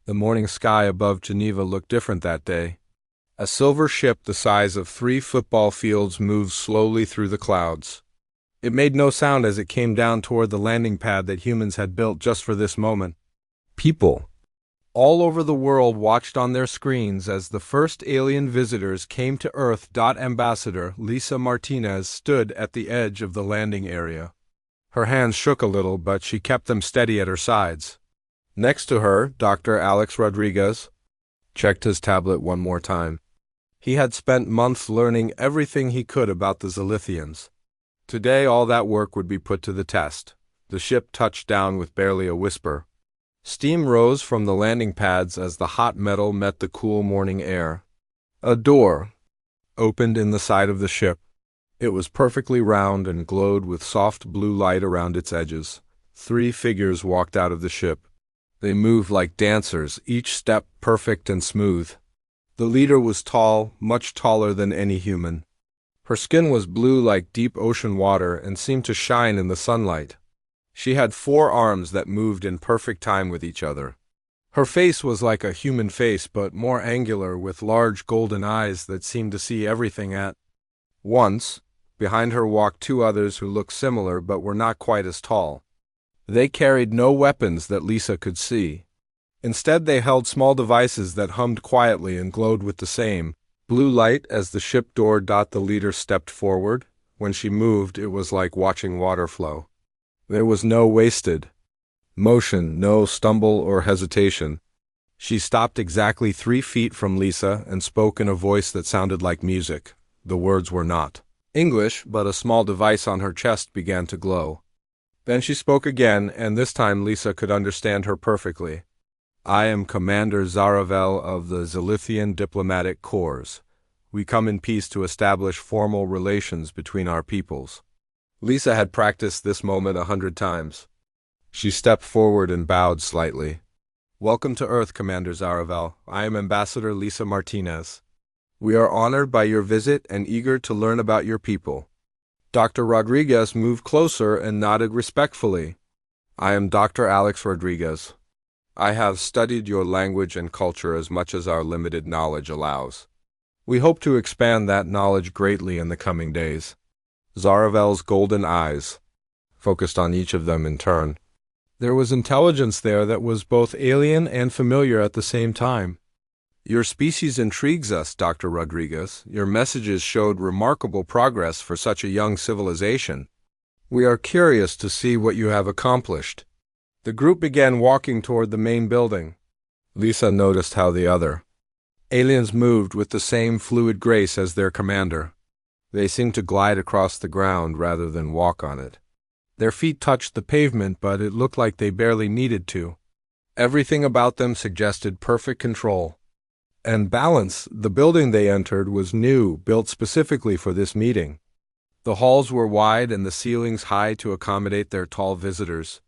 The morning sky above Geneva looked different that day. A silver ship the size of 3 football fields moved slowly through the clouds. It made no sound as it came down toward the landing pad that humans had built just for this moment. People all over the world watched on their screens as the first alien visitors came to Earth. Ambassador Lisa Martinez stood at the edge of the landing area. Her hands shook a little, but she kept them steady at her sides. Next to her, Dr. Alex Rodriguez checked his tablet one more time. He had spent months learning everything he could about the Zilithians. Today all that work would be put to the test. The ship touched down with barely a whisper. Steam rose from the landing pads as the hot metal met the cool morning air. A door opened in the side of the ship. It was perfectly round and glowed with soft blue light around its edges. 3 figures walked out of the ship. They moved like dancers, each step perfect and smooth. The leader was tall, much taller than any human. Her skin was blue like deep ocean water and seemed to shine in the sunlight. She had 4 arms that moved in perfect time with each other. Her face was like a human face, but more angular, with large golden eyes that seemed to see everything at once. Behind her walked 2 others who looked similar but were not quite as tall. They carried no weapons that Lisa could see. Instead, they held small devices that hummed quietly and glowed with the same blue light as the ship door. The leader stepped forward. When she moved, it was like watching water flow. There was no wasted motion, no stumble or hesitation. She stopped exactly 3 feet from Lisa and spoke in a voice that sounded like music. The words were not English, but a small device on her chest began to glow. Then she spoke again, and this time Lisa could understand her perfectly. I am Commander Zaravel of the Zilithian Diplomatic Corps. We come in peace to establish formal relations between our peoples. Lisa had practiced this moment 100 times. She stepped forward and bowed slightly. Welcome to Earth, Commander Zaravel. I am Ambassador Lisa Martinez. We are honored by your visit and eager to learn about your people. Dr. Rodriguez moved closer and nodded respectfully. I am Dr. Alex Rodriguez. I have studied your language and culture as much as our limited knowledge allows. We hope to expand that knowledge greatly in the coming days. Zaravel's golden eyes focused on each of them in turn. There was intelligence there that was both alien and familiar at the same time. Your species intrigues us, Dr. Rodriguez. Your messages showed remarkable progress for such a young civilization. We are curious to see what you have accomplished. The group began walking toward the main building. Lisa noticed how the other aliens moved with the same fluid grace as their commander. They seemed to glide across the ground rather than walk on it. Their feet touched the pavement, but it looked like they barely needed to. Everything about them suggested perfect control and balance. The building they entered was new, built specifically for this meeting. The halls were wide and the ceilings high to accommodate their tall visitors.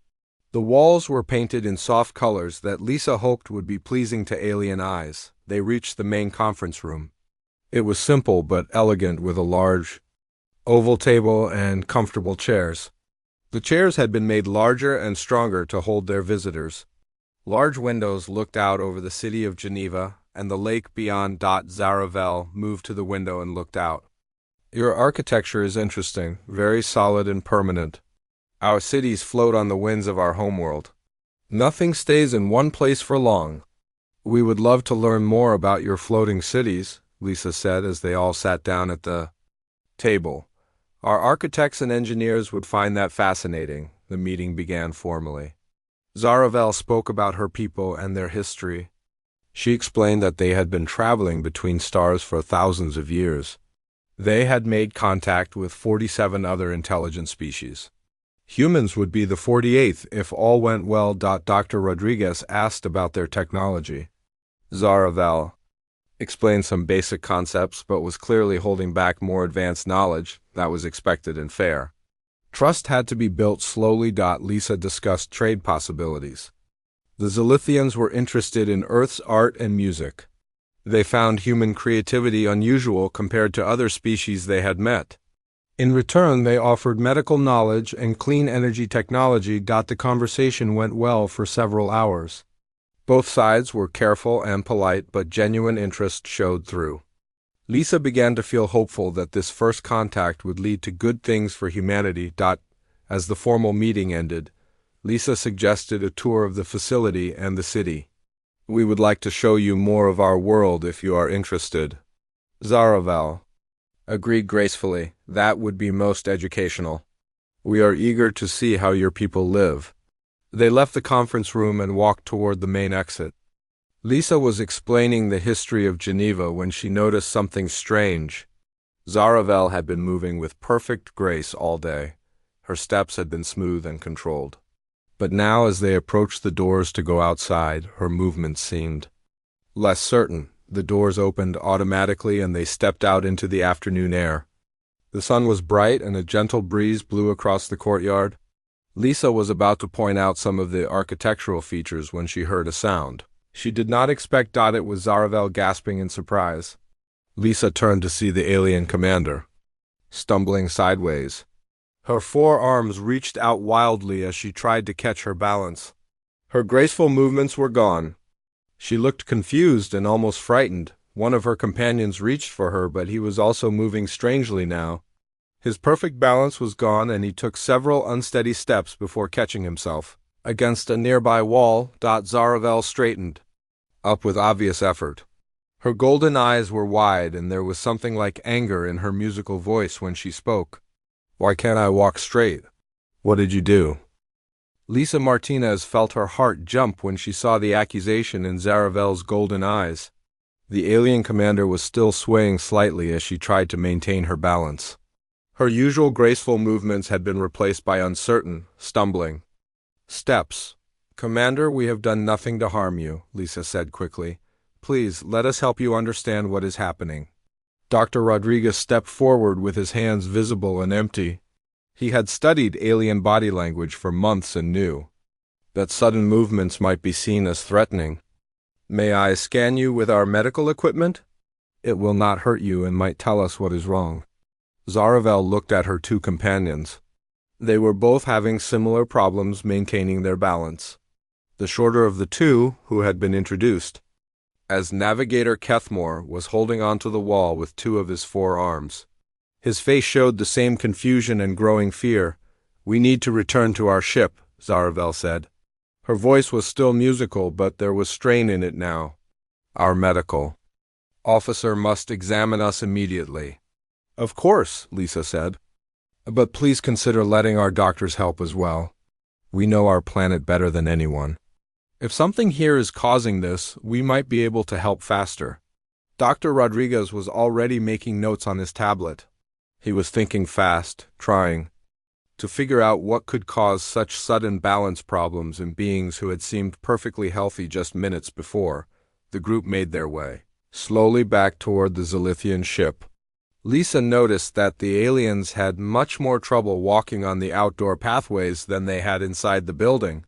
The walls were painted in soft colors that Lisa hoped would be pleasing to alien eyes. They reached the main conference room. It was simple but elegant, with a large oval table and comfortable chairs. The chairs had been made larger and stronger to hold their visitors. Large windows looked out over the city of Geneva and the lake beyond. Zaravel moved to the window and looked out. Your architecture is interesting, very solid and permanent. Our cities float on the winds of our homeworld. Nothing stays in one place for long. We would love to learn more about your floating cities, Lisa said as they all sat down at the table. Our architects and engineers would find that fascinating. The meeting began formally. Zaravel spoke about her people and their history. She explained that they had been traveling between stars for thousands of years. They had made contact with 47 other intelligent species. Humans would be the 48th if all went well. Dr. Rodriguez asked about their technology. Zaravel explained some basic concepts, but was clearly holding back more advanced knowledge. That was expected and fair. Trust had to be built slowly. Lisa discussed trade possibilities. The Zilithians were interested in Earth's art and music. They found human creativity unusual compared to other species they had met. In return, they offered medical knowledge and clean energy technology. The conversation went well for several hours. Both sides were careful and polite, but genuine interest showed through. Lisa began to feel hopeful that this first contact would lead to good things for humanity. As the formal meeting ended, Lisa suggested a tour of the facility and the city. "We would like to show you more of our world if you are interested." Zaravel agreed gracefully. "That would be most educational. We are eager to see how your people live." They left the conference room and walked toward the main exit. Lisa was explaining the history of Geneva when she noticed something strange. Zaravel had been moving with perfect grace all day. Her steps had been smooth and controlled. But now, as they approached the doors to go outside, her movements seemed less certain. The doors opened automatically and they stepped out into the afternoon air. The sun was bright and a gentle breeze blew across the courtyard. Lisa was about to point out some of the architectural features when she heard a sound. She did not expect it was Zaravel gasping in surprise. Lisa turned to see the alien commander, stumbling sideways. Her forearms reached out wildly as she tried to catch her balance. Her graceful movements were gone. She looked confused and almost frightened. One of her companions reached for her, but he was also moving strangely now. His perfect balance was gone, and he took several unsteady steps before catching himself against a nearby wall. Zaravel straightened up with obvious effort. Her golden eyes were wide, and there was something like anger in her musical voice when she spoke. "Why can't I walk straight? What did you do?" Lisa Martinez felt her heart jump when she saw the accusation in Zaravel's golden eyes. The alien commander was still swaying slightly as she tried to maintain her balance. Her usual graceful movements had been replaced by uncertain, stumbling steps. "Commander, we have done nothing to harm you," Lisa said quickly. "Please, let us help you understand what is happening." Dr. Rodriguez stepped forward with his hands visible and empty. He had studied alien body language for months and knew that sudden movements might be seen as threatening. "May I scan you with our medical equipment? It will not hurt you and might tell us what is wrong." Zaravel looked at her two companions. They were both having similar problems maintaining their balance. The shorter of the two, who had been introduced as Navigator Kethmore, was holding onto the wall with two of his forearms. His face showed the same confusion and growing fear. "We need to return to our ship," Zaravel said. Her voice was still musical, but there was strain in it now. "Our medical officer must examine us immediately." "Of course," Lisa said. "But please consider letting our doctors help as well. We know our planet better than anyone. If something here is causing this, we might be able to help faster." Dr. Rodriguez was already making notes on his tablet. He was thinking fast, trying to figure out what could cause such sudden balance problems in beings who had seemed perfectly healthy just minutes before. The group made their way slowly back toward the Zilithian ship. Lisa noticed that the aliens had much more trouble walking on the outdoor pathways than they had inside the building.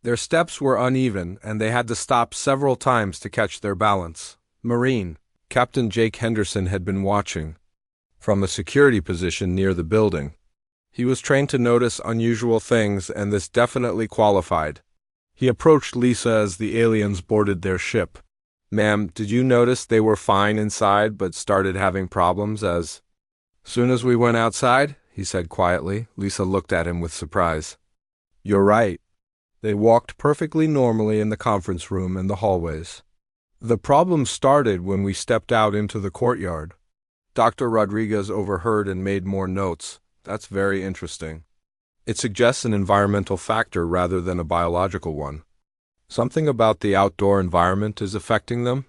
Their steps were uneven, and they had to stop several times to catch their balance. Marine Captain Jake Henderson had been watching from a security position near the building. He was trained to notice unusual things, and this definitely qualified. He approached Lisa as the aliens boarded their ship. "Ma'am, did you notice they were fine inside but started having problems as soon as we went outside?" he said quietly. Lisa looked at him with surprise. "You're right. They walked perfectly normally in the conference room and the hallways. The problem started when we stepped out into the courtyard." Dr. Rodriguez overheard and made more notes. "That's very interesting. It suggests an environmental factor rather than a biological one. Something about the outdoor environment is affecting them."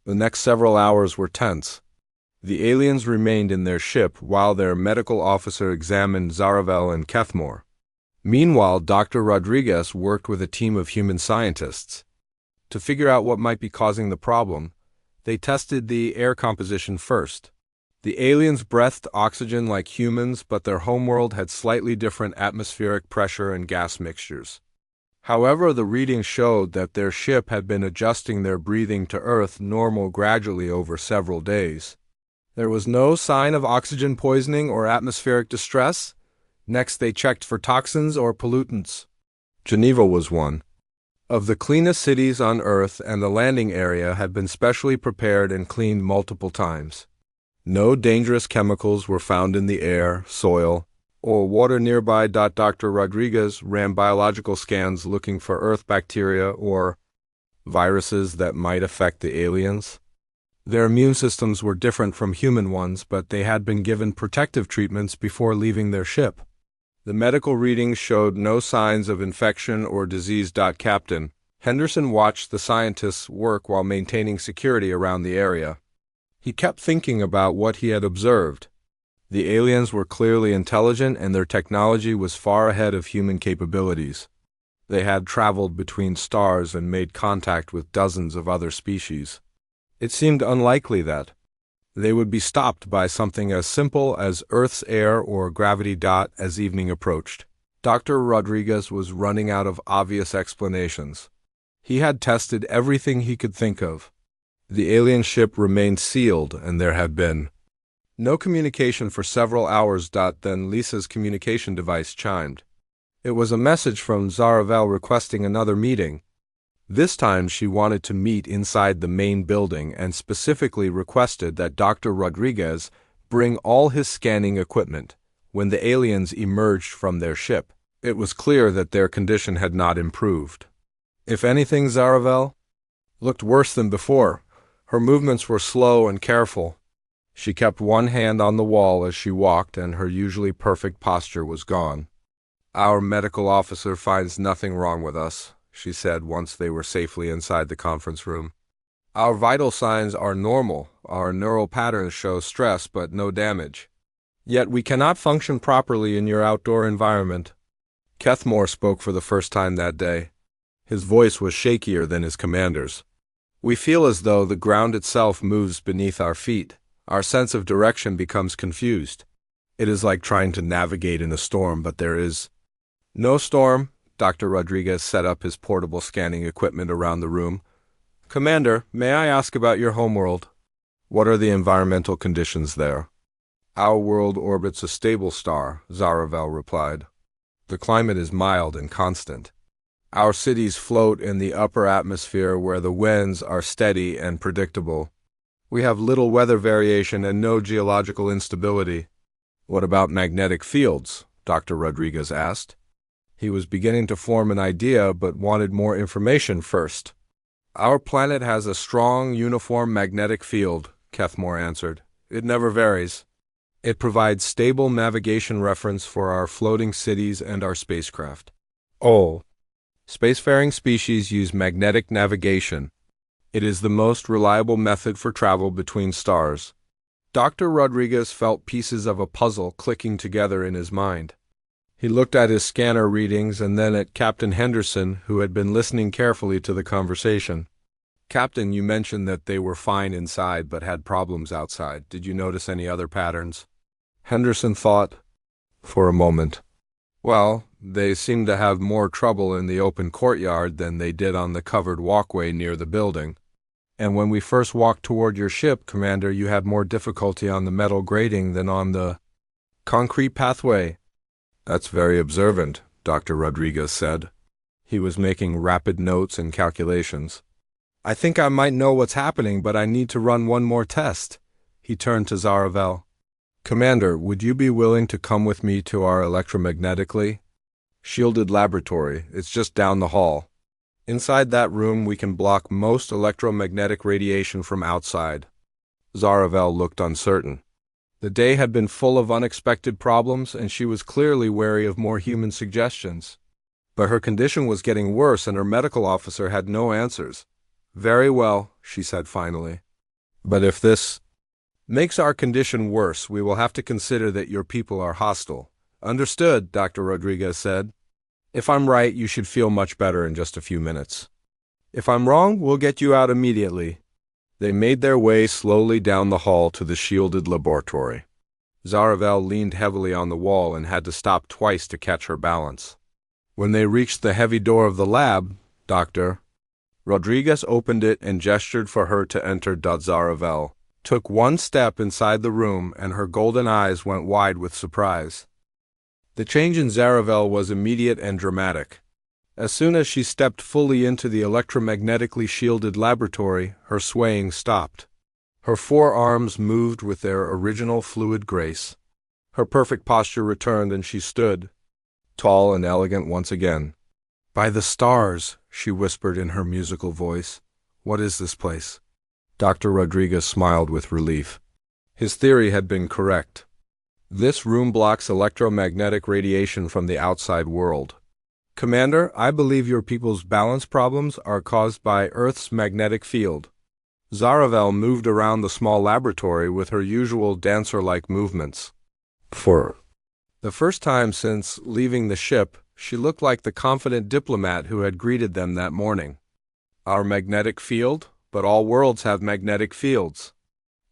The next several hours were tense. The aliens remained in their ship while their medical officer examined Zaravel and Kethmore. Meanwhile, Dr. Rodriguez worked with a team of human scientists. To figure out what might be causing the problem, they tested the air composition first. The aliens breathed oxygen like humans, but their homeworld had slightly different atmospheric pressure and gas mixtures. However, the readings showed that their ship had been adjusting their breathing to Earth normal gradually over several days. There was no sign of oxygen poisoning or atmospheric distress. Next, they checked for toxins or pollutants. Geneva was one. of the cleanest cities on Earth, and the landing area had been specially prepared and cleaned multiple times. No dangerous chemicals were found in the air, soil, or water nearby. Dr. Rodriguez ran biological scans looking for Earth bacteria or viruses that might affect the aliens. Their immune systems were different from human ones, but they had been given protective treatments before leaving their ship. The medical readings showed no signs of infection or disease. Captain Henderson watched the scientists work while maintaining security around the area. He kept thinking about what he had observed. The aliens were clearly intelligent, and their technology was far ahead of human capabilities. They had traveled between stars and made contact with dozens of other species. It seemed unlikely that they would be stopped by something as simple as Earth's air or gravity. As evening approached, Dr. Rodriguez was running out of obvious explanations. He had tested everything he could think of. The alien ship remained sealed, and there had been no communication for several hours. Then Lisa's communication device chimed. It was a message from Zaravel requesting another meeting. This time she wanted to meet inside the main building and specifically requested that Dr. Rodriguez bring all his scanning equipment. When the aliens emerged from their ship, it was clear that their condition had not improved. If anything, Zaravel looked worse than before. Her movements were slow and careful. She kept one hand on the wall as she walked, and her usually perfect posture was gone. "Our medical officer finds nothing wrong with us," she said once they were safely inside the conference room. "Our vital signs are normal. Our neural patterns show stress but no damage. Yet we cannot function properly in your outdoor environment." Kethmore spoke for the first time that day. His voice was shakier than his commander's. "We feel as though the ground itself moves beneath our feet. Our sense of direction becomes confused. It is like trying to navigate in a storm, but there is no storm." Dr. Rodriguez set up his portable scanning equipment around the room. "Commander, may I ask about your homeworld? What are the environmental conditions there?" "Our world orbits a stable star," Zaravel replied. "The climate is mild and constant. Our cities float in the upper atmosphere where the winds are steady and predictable. We have little weather variation and no geological instability." "What about magnetic fields?" Dr. Rodriguez asked. He was beginning to form an idea, but wanted more information first. "Our planet has a strong, uniform magnetic field," Kethmore answered. "It never varies. It provides stable navigation reference for our floating cities and our spacecraft. All spacefaring species use magnetic navigation. It is the most reliable method for travel between stars." Dr. Rodriguez felt pieces of a puzzle clicking together in his mind. He looked at his scanner readings and then at Captain Henderson, who had been listening carefully to the conversation. "Captain, you mentioned that they were fine inside but had problems outside. Did you notice any other patterns?" Henderson thought for a moment. "Well, they seemed to have more trouble in the open courtyard than they did on the covered walkway near the building. And when we first walked toward your ship, Commander, you had more difficulty on the metal grating than on the concrete pathway." "That's very observant," Dr. Rodriguez said. He was making rapid notes and calculations. "I think I might know what's happening, but I need to run one more test." He turned to Zaravel. "Commander, would you be willing to come with me to our electromagnetically shielded laboratory? It's just down the hall. Inside that room we can block most electromagnetic radiation from outside." Zaravel looked uncertain. The day had been full of unexpected problems, and she was clearly wary of more human suggestions. But her condition was getting worse, and her medical officer had no answers. "Very well," she said finally. "But if this makes our condition worse, we will have to consider that your people are hostile." "Understood," Dr. Rodriguez said. "If I'm right, you should feel much better in just a few minutes. If I'm wrong, we'll get you out immediately." They made their way slowly down the hall to the shielded laboratory. Zaravel leaned heavily on the wall and had to stop twice to catch her balance. When they reached the heavy door of the lab, Dr. Rodriguez opened it and gestured for her to enter. Zaravel took one step inside the room, and her golden eyes went wide with surprise. The change in Zaravel was immediate and dramatic. As soon as she stepped fully into the electromagnetically shielded laboratory, her swaying stopped. Her forearms moved with their original fluid grace. Her perfect posture returned and she stood, tall and elegant once again. "By the stars," she whispered in her musical voice. "What is this place?" Dr. Rodriguez smiled with relief. His theory had been correct. This room blocks electromagnetic radiation from the outside world. "Commander, I believe your people's balance problems are caused by Earth's magnetic field." Zaravel moved around the small laboratory with her usual dancer-like movements. For the first time since leaving the ship, she looked like the confident diplomat who had greeted them that morning. "Our magnetic field? But all worlds have magnetic fields.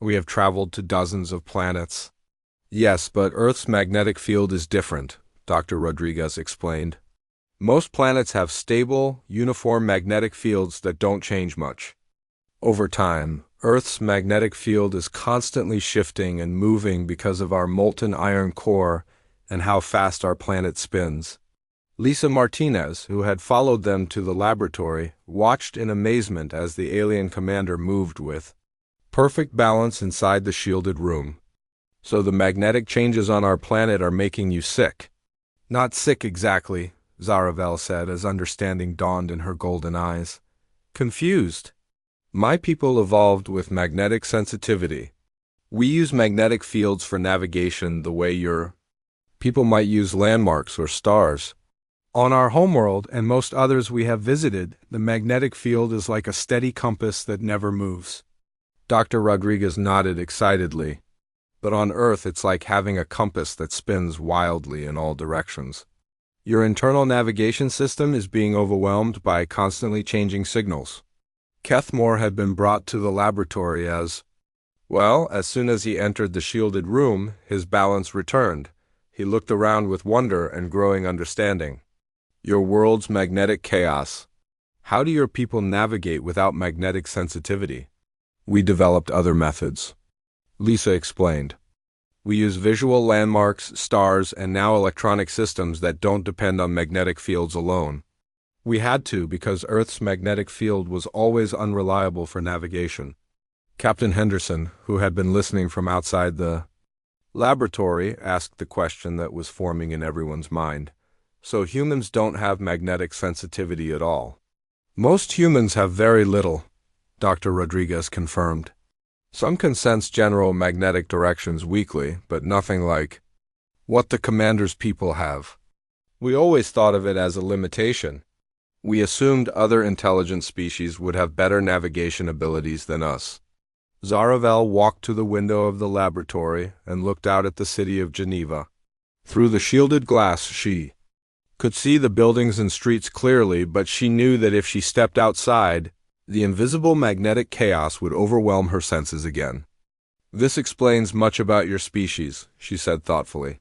We have traveled to dozens of planets." "Yes, but Earth's magnetic field is different," Dr. Rodriguez explained. "Most planets have stable, uniform magnetic fields that don't change much. Over time, Earth's magnetic field is constantly shifting and moving because of our molten iron core and how fast our planet spins." Lisa Martinez, who had followed them to the laboratory, watched in amazement as the alien commander moved with perfect balance inside the shielded room. "So the magnetic changes on our planet are making you sick?" "Not sick exactly," Zaravel said as understanding dawned in her golden eyes. "Confused. My people evolved with magnetic sensitivity. We use magnetic fields for navigation the way your people might use landmarks or stars. On our homeworld and most others we have visited, the magnetic field is like a steady compass that never moves." Dr. Rodriguez nodded excitedly. "But on Earth it's like having a compass that spins wildly in all directions. Your internal navigation system is being overwhelmed by constantly changing signals." Kethmore had been brought to the laboratory as soon as he entered the shielded room, his balance returned. He looked around with wonder and growing understanding. "Your world's magnetic chaos. How do your people navigate without magnetic sensitivity?" "We developed other methods," Lisa explained. "We use visual landmarks, stars, and now electronic systems that don't depend on magnetic fields alone. We had to because Earth's magnetic field was always unreliable for navigation." Captain Henderson, who had been listening from outside the laboratory, asked the question that was forming in everyone's mind. "So humans don't have magnetic sensitivity at all?" "Most humans have very little," Dr. Rodriguez confirmed. "Some can sense general magnetic directions weakly, but nothing like what the commander's people have. We always thought of it as a limitation. We assumed other intelligent species would have better navigation abilities than us." Zaravel walked to the window of the laboratory and looked out at the city of Geneva. Through the shielded glass she could see the buildings and streets clearly, but she knew that if she stepped outside, the invisible magnetic chaos would overwhelm her senses again. "This explains much about your species," she said thoughtfully.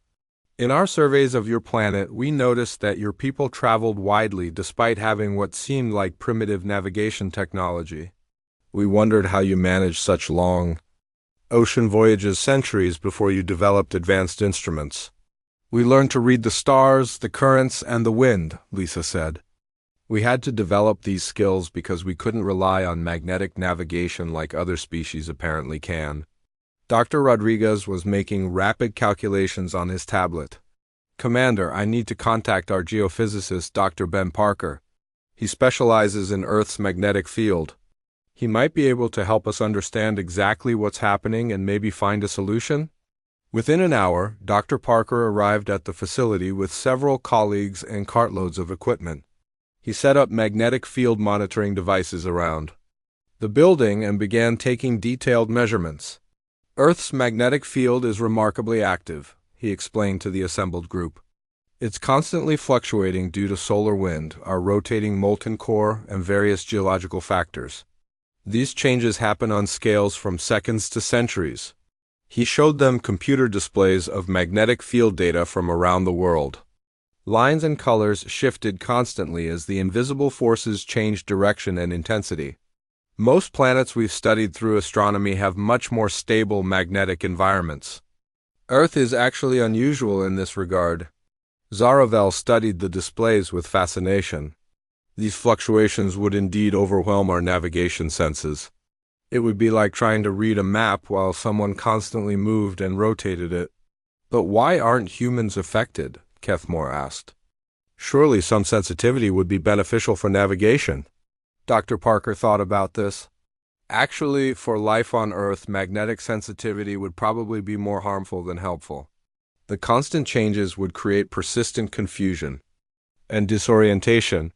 "In our surveys of your planet, we noticed that your people traveled widely despite having what seemed like primitive navigation technology. We wondered how you managed such long ocean voyages centuries before you developed advanced instruments." "We learned to read the stars, the currents, and the wind," Lisa said. "We had to develop these skills because we couldn't rely on magnetic navigation like other species apparently can." Dr. Rodriguez was making rapid calculations on his tablet. "Commander, I need to contact our geophysicist, Dr. Ben Parker. He specializes in Earth's magnetic field. He might be able to help us understand exactly what's happening and maybe find a solution." Within an hour, Dr. Parker arrived at the facility with several colleagues and cartloads of equipment. He set up magnetic field monitoring devices around the building and began taking detailed measurements. "Earth's magnetic field is remarkably active," he explained to the assembled group. "It's constantly fluctuating due to solar wind, our rotating molten core, and various geological factors. These changes happen on scales from seconds to centuries." He showed them computer displays of magnetic field data from around the world. Lines and colors shifted constantly as the invisible forces changed direction and intensity. "Most planets we've studied through astronomy have much more stable magnetic environments. Earth is actually unusual in this regard." Zaravel studied the displays with fascination. These fluctuations would indeed overwhelm our navigation senses. It would be like trying to read a map while someone constantly moved and rotated it. But why aren't humans affected? Kethmore asked. Surely some sensitivity would be beneficial for navigation. Dr. Parker thought about this. Actually, for life on Earth, magnetic sensitivity would probably be more harmful than helpful. The constant changes would create persistent confusion and disorientation.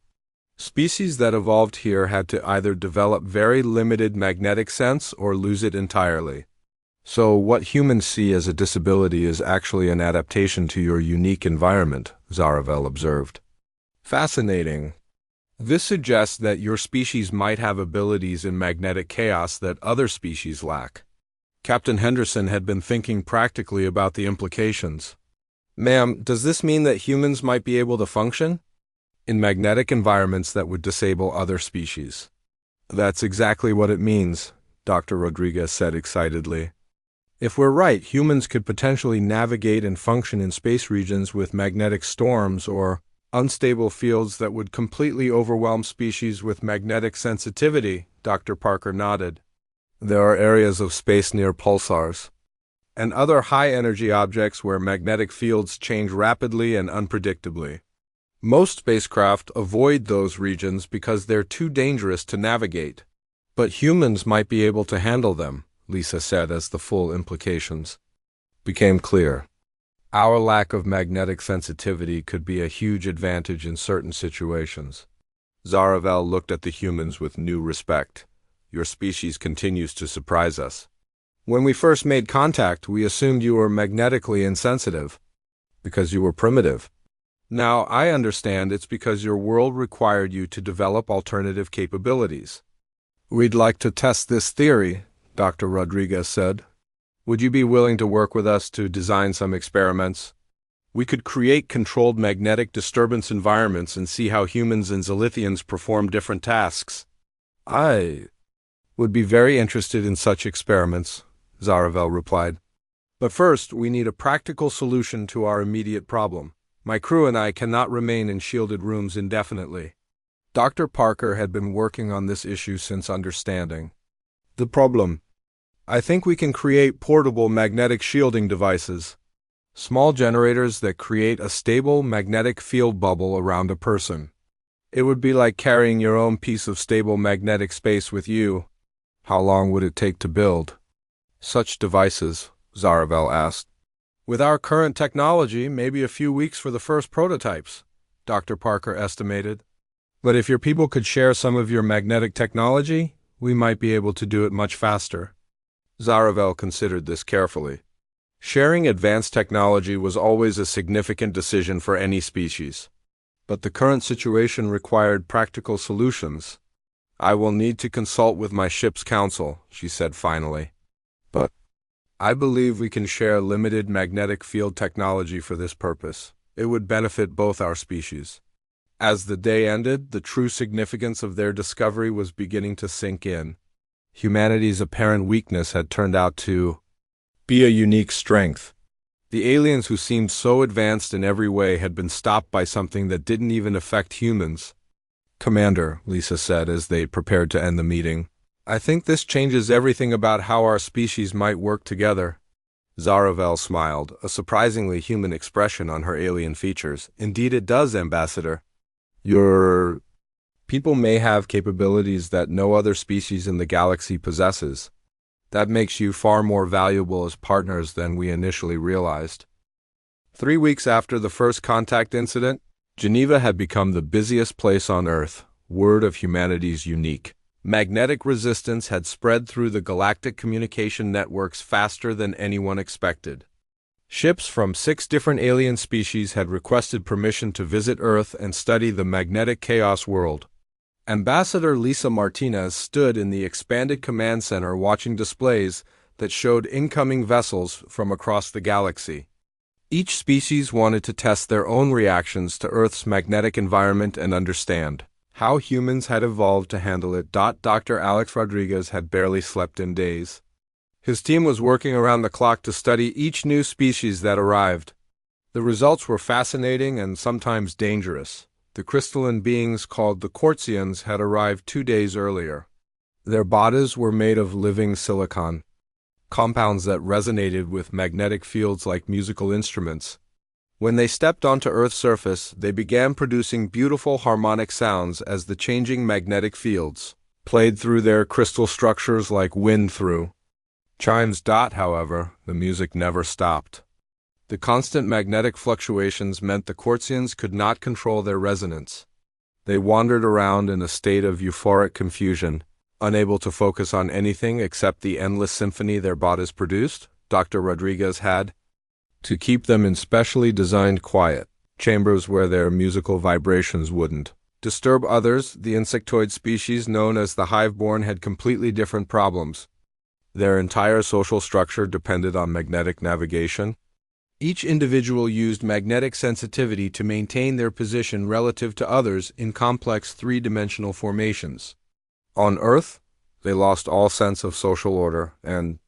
Species that evolved here had to either develop very limited magnetic sense or lose it entirely. So what humans see as a disability is actually an adaptation to your unique environment, Zaravel observed. Fascinating. This suggests that your species might have abilities in magnetic chaos that other species lack. Captain Henderson had been thinking practically about the implications. Ma'am, does this mean that humans might be able to function in magnetic environments that would disable other species? That's exactly what it means, Dr. Rodriguez said excitedly. If we're right, humans could potentially navigate and function in space regions with magnetic storms or unstable fields that would completely overwhelm species with magnetic sensitivity, Dr. Parker nodded. There are areas of space near pulsars and other high-energy objects where magnetic fields change rapidly and unpredictably. Most spacecraft avoid those regions because they're too dangerous to navigate. But humans might be able to handle them, Lisa said as the full implications became clear. Our lack of magnetic sensitivity could be a huge advantage in certain situations. Zaravel looked at the humans with new respect. Your species continues to surprise us. When we first made contact, we assumed you were magnetically insensitive because you were primitive. Now, I understand it's because your world required you to develop alternative capabilities. We'd like to test this theory, Dr. Rodriguez said. Would you be willing to work with us to design some experiments? We could create controlled magnetic disturbance environments and see how humans and Zilithians perform different tasks. I would be very interested in such experiments, Zaravel replied. But first, we need a practical solution to our immediate problem. My crew and I cannot remain in shielded rooms indefinitely. Dr. Parker had been working on this issue since understanding the problem. I think we can create portable magnetic shielding devices, small generators that create a stable magnetic field bubble around a person. It would be like carrying your own piece of stable magnetic space with you. How long would it take to build such devices? Zaravel asked. With our current technology, maybe a few weeks for the first prototypes, Dr. Parker estimated. But if your people could share some of your magnetic technology, we might be able to do it much faster. Zaravel considered this carefully. Sharing advanced technology was always a significant decision for any species. But the current situation required practical solutions. I will need to consult with my ship's council, she said finally. But I believe we can share limited magnetic field technology for this purpose. It would benefit both our species. As the day ended, the true significance of their discovery was beginning to sink in. Humanity's apparent weakness had turned out to be a unique strength. The aliens who seemed so advanced in every way had been stopped by something that didn't even affect humans. Commander, Lisa said as they prepared to end the meeting, I think this changes everything about how our species might work together. Zaravel smiled, a surprisingly human expression on her alien features. Indeed it does, Ambassador. Your people may have capabilities that no other species in the galaxy possesses. That makes you far more valuable as partners than we initially realized. 3 weeks after the first contact incident, Geneva had become the busiest place on Earth. Word of humanity's unique magnetic resistance had spread through the galactic communication networks faster than anyone expected. Ships from 6 different alien species had requested permission to visit Earth and study the magnetic chaos world. Ambassador Lisa Martinez stood in the expanded command center watching displays that showed incoming vessels from across the galaxy. Each species wanted to test their own reactions to Earth's magnetic environment and understand how humans had evolved to handle it. Dr. Alex Rodriguez had barely slept in days. His team was working around the clock to study each new species that arrived. The results were fascinating and sometimes dangerous. The crystalline beings called the Quartzians had arrived 2 days earlier. Their bodies were made of living silicon, compounds that resonated with magnetic fields like musical instruments. When they stepped onto Earth's surface, they began producing beautiful harmonic sounds as the changing magnetic fields played through their crystal structures like wind through chimes. However, the music never stopped. The constant magnetic fluctuations meant the Quartzians could not control their resonance. They wandered around in a state of euphoric confusion, unable to focus on anything except the endless symphony their bodies produced. Dr. Rodriguez had to keep them in specially designed quiet chambers where their musical vibrations wouldn't disturb others. The insectoid species known as the hive-born had completely different problems. Their entire social structure depended on magnetic navigation. Each individual used magnetic sensitivity to maintain their position relative to others in complex three-dimensional formations. On Earth, they lost all sense of social order and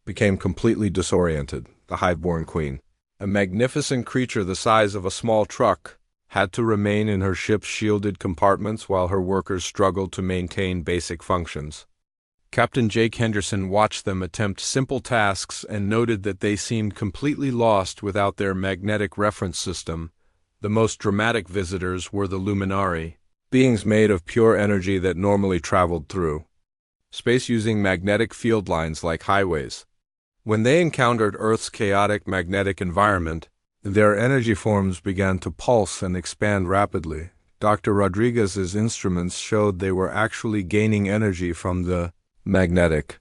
became completely disoriented. The hive-born queen, a magnificent creature the size of a small truck, had to remain in her ship's shielded compartments while her workers struggled to maintain basic functions. Captain Jake Henderson watched them attempt simple tasks and noted that they seemed completely lost without their magnetic reference system. The most dramatic visitors were the Luminari, beings made of pure energy that normally traveled through space using magnetic field lines like highways. When they encountered Earth's chaotic magnetic environment, their energy forms began to pulse and expand rapidly. Dr. Rodriguez's instruments showed they were actually gaining energy from the magnetic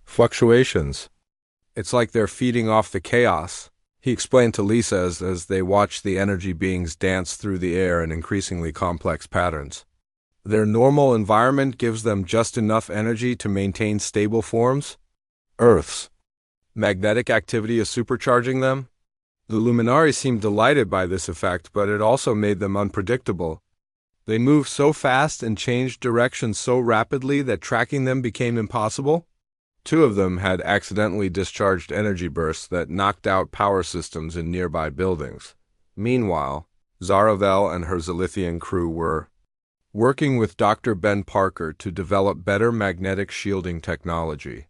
fluctuations. It's like they're feeding off the chaos, he explained to Lisa as they watched the energy beings dance through the air in increasingly complex patterns. Their normal environment gives them just enough energy to maintain stable forms. Earth's magnetic activity is supercharging them. The Luminari seemed delighted by this effect, but it also made them unpredictable. They moved so fast and changed direction so rapidly that tracking them became impossible. 2 of them had accidentally discharged energy bursts that knocked out power systems in nearby buildings. Meanwhile, Zaravel and her Zilithian crew were working with Dr. Ben Parker to develop better magnetic shielding technology.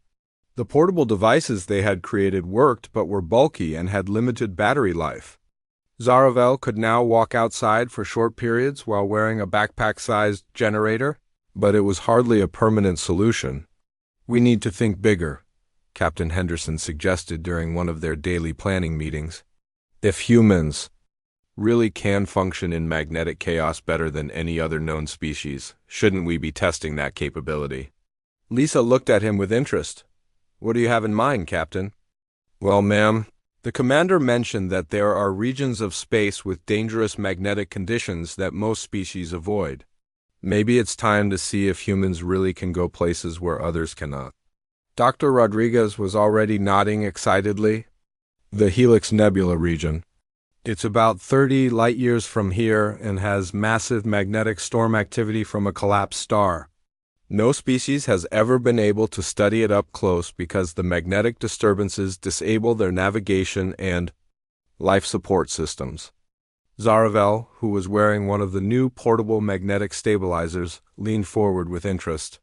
The portable devices they had created worked but were bulky and had limited battery life. Zaravel could now walk outside for short periods while wearing a backpack-sized generator, but it was hardly a permanent solution. "We need to think bigger," Captain Henderson suggested during one of their daily planning meetings. "If humans really can function in magnetic chaos better than any other known species, shouldn't we be testing that capability?" Lisa looked at him with interest. "What do you have in mind, Captain?" "Well, ma'am, the commander mentioned that there are regions of space with dangerous magnetic conditions that most species avoid. Maybe it's time to see if humans really can go places where others cannot." Dr. Rodriguez was already nodding excitedly. "The Helix Nebula region. It's about 30 light-years from here and has massive magnetic storm activity from a collapsed star. No species has ever been able to study it up close because the magnetic disturbances disable their navigation and life support systems." Zaravel, who was wearing one of the new portable magnetic stabilizers, leaned forward with interest.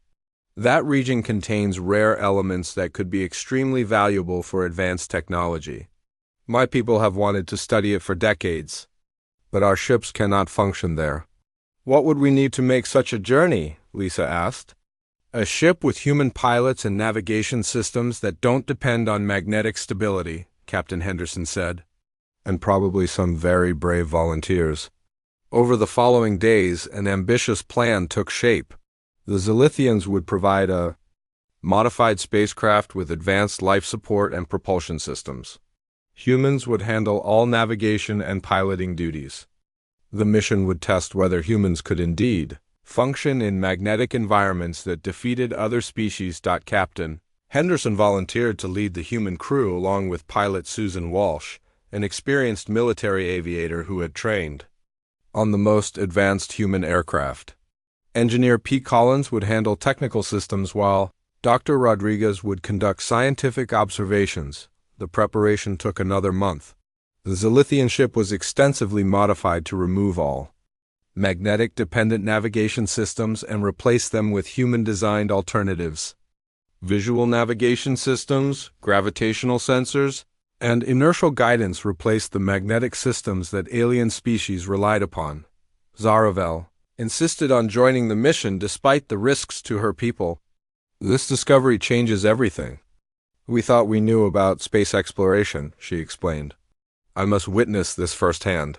"That region contains rare elements that could be extremely valuable for advanced technology. My people have wanted to study it for decades, but our ships cannot function there." "What would we need to make such a journey?" Lisa asked. "A ship with human pilots and navigation systems that don't depend on magnetic stability," Captain Henderson said. "And probably some very brave volunteers." Over the following days, an ambitious plan took shape. The Zilithians would provide a modified spacecraft with advanced life support and propulsion systems. Humans would handle all navigation and piloting duties. The mission would test whether humans could indeed function in magnetic environments that defeated other species. Captain Henderson volunteered to lead the human crew along with pilot Susan Walsh, an experienced military aviator who had trained on the most advanced human aircraft. Engineer Pete Collins would handle technical systems while Dr. Rodriguez would conduct scientific observations. The preparation took another month. The Zilithian ship was extensively modified to remove all magnetic-dependent navigation systems and replaced them with human-designed alternatives. Visual navigation systems, gravitational sensors, and inertial guidance replaced the magnetic systems that alien species relied upon. Zaravel insisted on joining the mission despite the risks to her people. This discovery changes everything. We thought we knew about space exploration, she explained. I must witness this firsthand.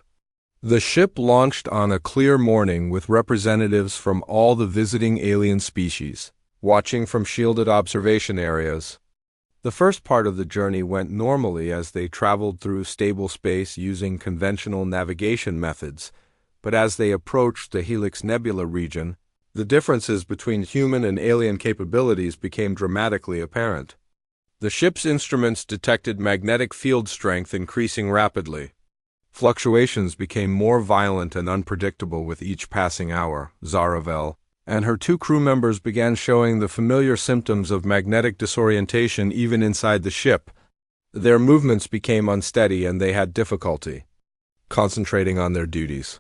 The ship launched on a clear morning with representatives from all the visiting alien species, watching from shielded observation areas. The first part of the journey went normally as they traveled through stable space using conventional navigation methods, but as they approached the Helix Nebula region, the differences between human and alien capabilities became dramatically apparent. The ship's instruments detected magnetic field strength increasing rapidly. Fluctuations became more violent and unpredictable with each passing hour. Zaravel and her two crew members began showing the familiar symptoms of magnetic disorientation even inside the ship. Their movements became unsteady and they had difficulty concentrating on their duties.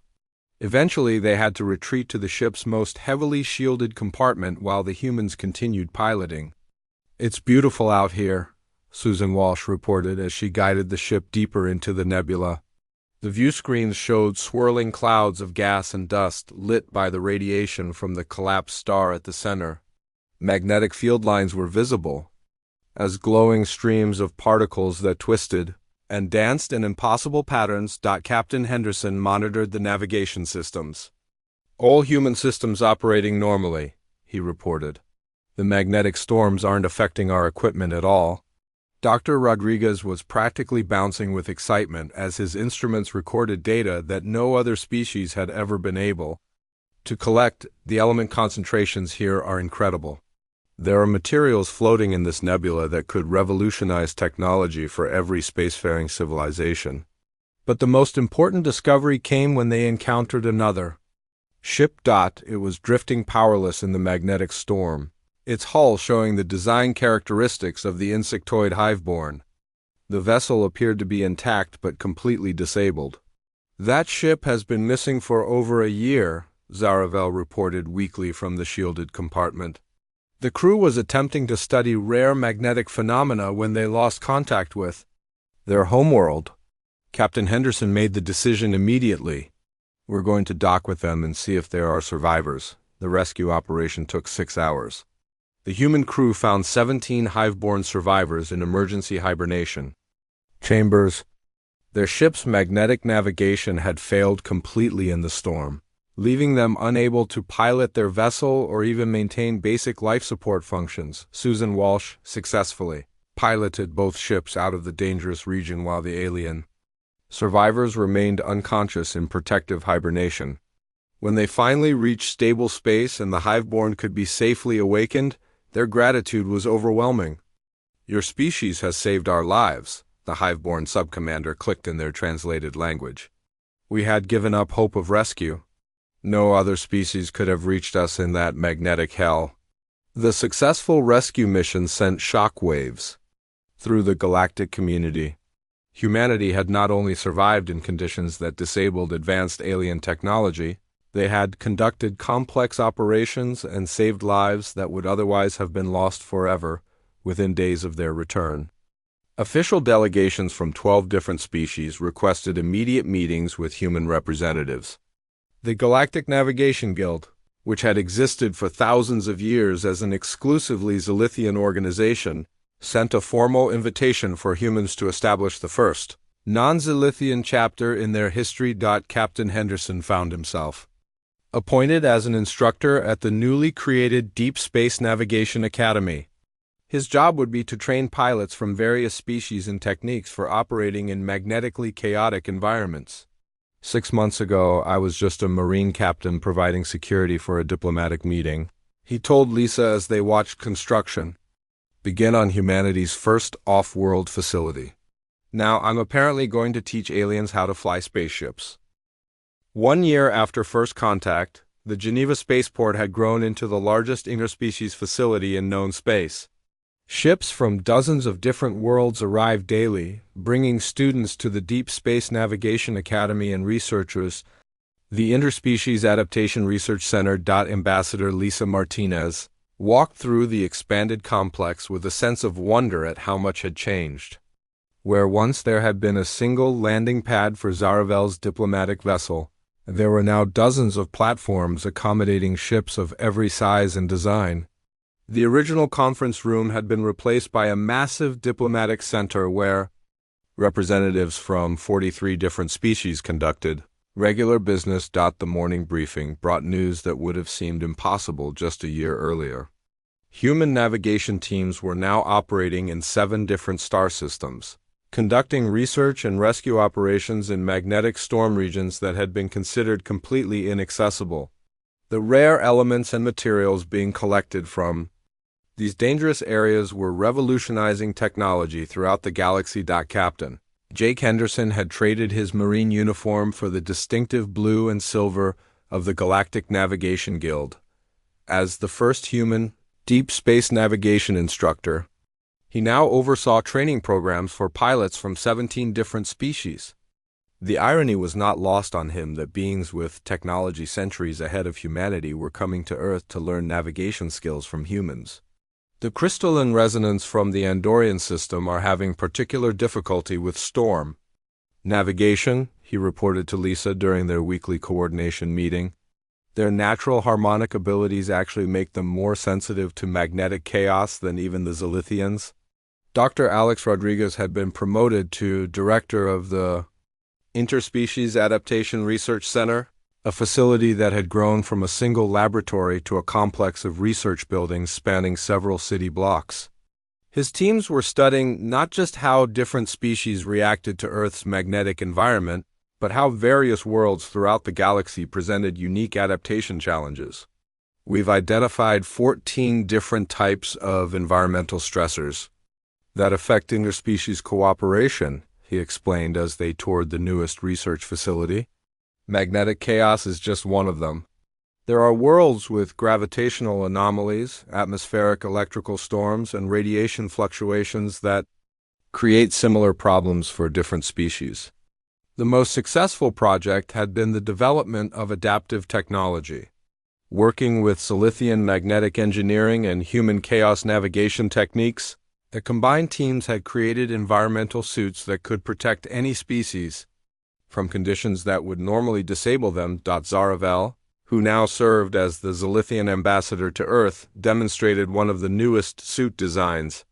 Eventually, they had to retreat to the ship's most heavily shielded compartment while the humans continued piloting. It's beautiful out here, Susan Walsh reported as she guided the ship deeper into the nebula. The view screens showed swirling clouds of gas and dust lit by the radiation from the collapsed star at the center. Magnetic field lines were visible, as glowing streams of particles that twisted and danced in impossible patterns. Captain Henderson monitored the navigation systems. All human systems operating normally, he reported. The magnetic storms aren't affecting our equipment at all. Dr. Rodriguez was practically bouncing with excitement as his instruments recorded data that no other species had ever been able to collect. The element concentrations here are incredible. There are materials floating in this nebula that could revolutionize technology for every spacefaring civilization. But the most important discovery came when they encountered another ship. It was drifting powerless in the magnetic storm, its hull showing the design characteristics of the insectoid hiveborn. The vessel appeared to be intact but completely disabled. That ship has been missing for over a year, Zaravel reported weakly from the shielded compartment. The crew was attempting to study rare magnetic phenomena when they lost contact with their homeworld. Captain Henderson made the decision immediately. We're going to dock with them and see if there are survivors. The rescue operation took 6 hours. The human crew found 17 hiveborn survivors in emergency hibernation chambers. Their ship's magnetic navigation had failed completely in the storm, leaving them unable to pilot their vessel or even maintain basic life support functions. Susan Walsh successfully piloted both ships out of the dangerous region while the alien survivors remained unconscious in protective hibernation. When they finally reached stable space and the hiveborn could be safely awakened, their gratitude was overwhelming. Your species has saved our lives, the hiveborn subcommander clicked in their translated language. We had given up hope of rescue. No other species could have reached us in that magnetic hell. The successful rescue mission sent shock waves through the galactic community. Humanity had not only survived in conditions that disabled advanced alien technology, they had conducted complex operations and saved lives that would otherwise have been lost forever within days of their return. Official delegations from 12 different species requested immediate meetings with human representatives. The Galactic Navigation Guild, which had existed for thousands of years as an exclusively Zilithian organization, sent a formal invitation for humans to establish the first non-Zilithian chapter in their history. Captain Henderson found himself appointed as an instructor at the newly created Deep Space Navigation Academy. His job would be to train pilots from various species and techniques for operating in magnetically chaotic environments. 6 months ago, I was just a Marine captain providing security for a diplomatic meeting, he told Lisa as they watched construction begin on humanity's first off-world facility. Now, I'm apparently going to teach aliens how to fly spaceships. 1 year after first contact, the Geneva spaceport had grown into the largest interspecies facility in known space. Ships from dozens of different worlds arrived daily, bringing students to the Deep Space Navigation Academy and researchers The Interspecies Adaptation Research Center. Ambassador Lisa Martinez walked through the expanded complex with a sense of wonder at how much had changed. Where once there had been a single landing pad for Zaravel's diplomatic vessel, there were now dozens of platforms accommodating ships of every size and design. The original conference room had been replaced by a massive diplomatic center where representatives from 43 different species conducted regular business. The morning briefing brought news that would have seemed impossible just a year earlier. Human navigation teams were now operating in 7 different star systems, conducting research and rescue operations in magnetic storm regions that had been considered completely inaccessible. The rare elements and materials being collected from these dangerous areas were revolutionizing technology throughout the galaxy. Captain Jake Henderson had traded his Marine uniform for the distinctive blue and silver of the Galactic Navigation Guild. As the first human deep space navigation instructor, he now oversaw training programs for pilots from 17 different species. The irony was not lost on him that beings with technology centuries ahead of humanity were coming to Earth to learn navigation skills from humans. The crystalline resonance from the Andorian system are having particular difficulty with storm navigation, he reported to Lisa during their weekly coordination meeting. Their natural harmonic abilities actually make them more sensitive to magnetic chaos than even the Zilithians. Dr. Alex Rodriguez had been promoted to director of the Interspecies Adaptation Research Center, a facility that had grown from a single laboratory to a complex of research buildings spanning several city blocks. His teams were studying not just how different species reacted to Earth's magnetic environment, but how various worlds throughout the galaxy presented unique adaptation challenges. We've identified 14 different types of environmental stressors that affect interspecies cooperation, he explained as they toured the newest research facility. Magnetic chaos is just one of them. There are worlds with gravitational anomalies, atmospheric electrical storms, and radiation fluctuations that create similar problems for different species. The most successful project had been the development of adaptive technology. Working with Silithian magnetic engineering and human chaos navigation techniques, the combined teams had created environmental suits that could protect any species from conditions that would normally disable them. Zaravel, who now served as the Zilithian ambassador to Earth, demonstrated one of the newest suit designs.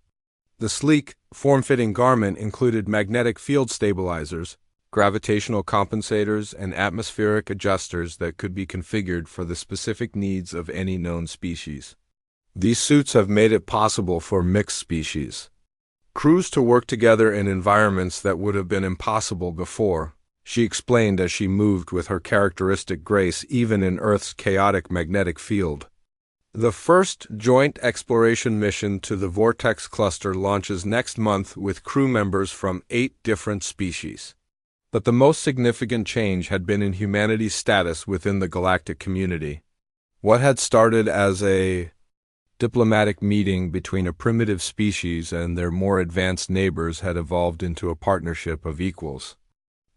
The sleek, form-fitting garment included magnetic field stabilizers, gravitational compensators, and atmospheric adjusters that could be configured for the specific needs of any known species. These suits have made it possible for mixed species crews to work together in environments that would have been impossible before, she explained as she moved with her characteristic grace even in Earth's chaotic magnetic field. The first joint exploration mission to the Vortex Cluster launches next month with crew members from 8 different species. But the most significant change had been in humanity's status within the galactic community. What had started as a diplomatic meeting between a primitive species and their more advanced neighbors had evolved into a partnership of equals.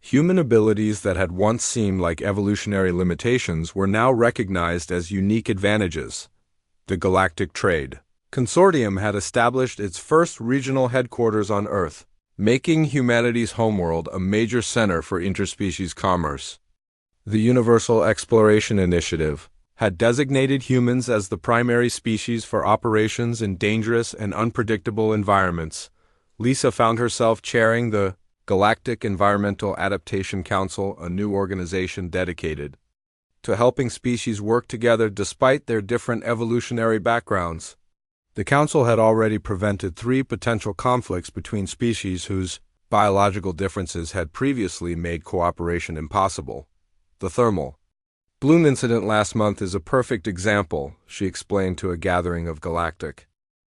Human abilities that had once seemed like evolutionary limitations were now recognized as unique advantages. The Galactic Trade Consortium had established its first regional headquarters on Earth, making humanity's homeworld a major center for interspecies commerce. The Universal Exploration Initiative had designated humans as the primary species for operations in dangerous and unpredictable environments. Lisa found herself chairing the Galactic Environmental Adaptation Council, a new organization dedicated to helping species work together despite their different evolutionary backgrounds. The Council had already prevented 3 potential conflicts between species whose biological differences had previously made cooperation impossible. The thermal bloom incident last month is a perfect example, she explained to a gathering of Galactic